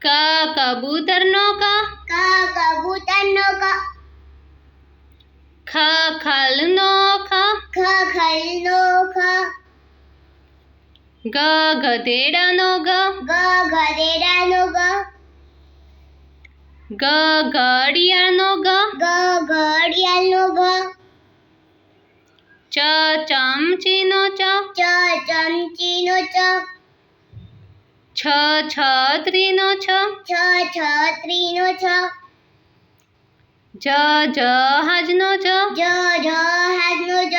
ક કબૂતરનો ક, કબૂતરનો ક, ખ ખલનો ખ, ખલનો ખ, ગ ગધેડાનો ગ, ગધેડાનો ગ, ગ ઘડિયાળનો ગ, ઘડિયાળનો ગ, ચ ચમચીનો ચ, ચમચીનો ચ, છ છત્રીનો છ, છત્રીનો છ, જ જહાજનો જ, જહાજનો જ,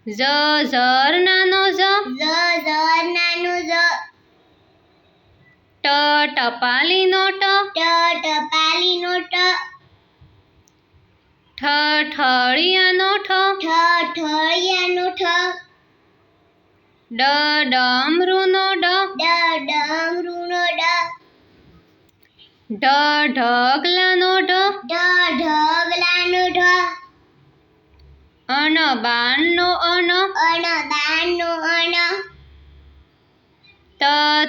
ઝરણાનો ઝ, ઝરણાનો જ, ટ ટપાલીનો ટ, ટપાલીનો ટ, ઠ ઠળિયાનો ઠ, ઠળિયાનો ઠ, ડ ડમરુનો ડ, ડમરુનો ડ, ઢ ઢગલાનો ઢ, ઢગલાનો ઢ, અણ બાણનો અણ, બાણનો અણ, ત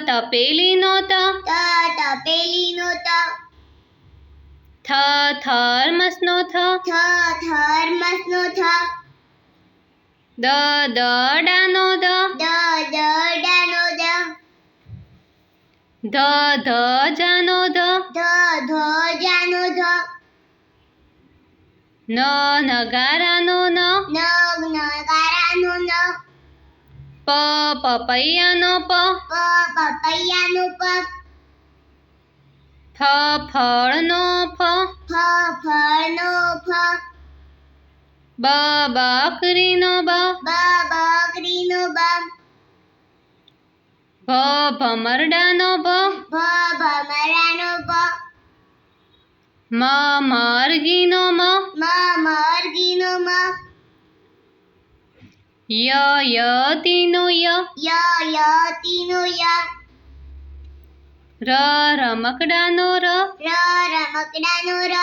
તપેલીનો ત, તપેલીનો ત, થ થર્મસનો થ, થર્મસનો થ, દ દડાનો દ, દડાનો દ, ધ ધજાનો ધ, ધજાનો ધ, ન નગારાનો ન, નગારાનો ન, પ પપૈયાનો પ, પપૈયાનો પ, ફ ફળનો ફ, ફળનો ફ, બ બકરીનો બ, બકરીનો બ, ભ ભમરડાનો ભ, ભમરાનો ભ, મ મરઘીનો મ, મરઘીનો મ, યતીનો ય, યતીનો ય, રમકડાનો ર, રમકડાનો ર,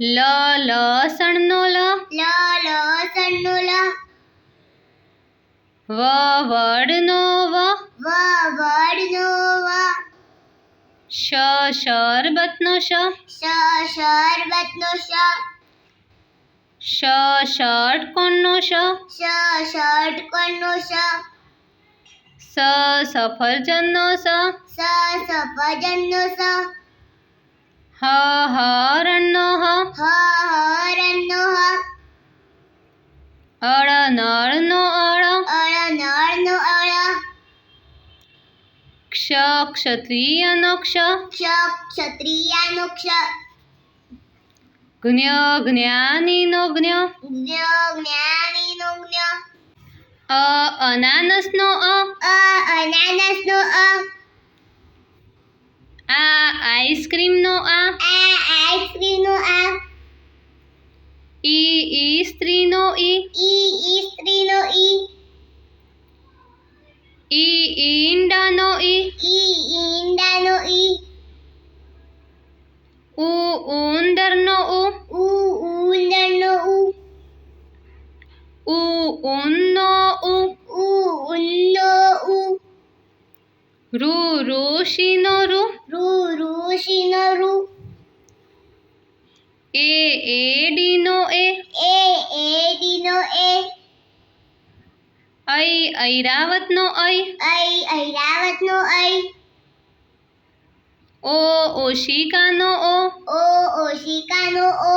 લસણનો લ, લસણનો લ, વડનો વ, વડનો વ, શરબતનો શ, શરબતનો શ, ષટકોણનો શ, ષટકોણનો શ, સફરજનનો સ, સફરજનનો સ, હરણનો હ, હરણનો હ, નળનો અળ, નળનો અળ, ક્ષત્રિયનો ક્ષ, ક્ષત્રિયાનો ક્ષ, જ્ઞાનીનો જ્ઞ, જ્ઞાનીનો જ્ઞ, અનાનસનો અ, અનાનસનો અ, આઈસ્ક્રીમનો આ, આઈસ્ક્રીમનો આ, સ્ત્રીનો ઈ, સ્ત્રીનો ઈ, ઈંડાનો ઈંડાનો ઈ, ઉંદરનો ઉંદરનો ઊનનો ઉનનો ઋષિનો ઋષિનો રૂ, એડીનો એડીનો એ, ઐરાવતનો ઐરાવતનો ઐ, ઓશિકાનો ઓશિકાનો ઓ,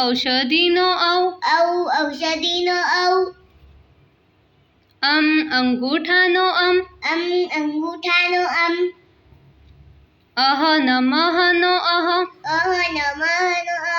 ઔષધિનો ઔષધિનો ઔ, અંગૂઠાનો અંગૂઠાનો અમ, નમઃનો નમઃનો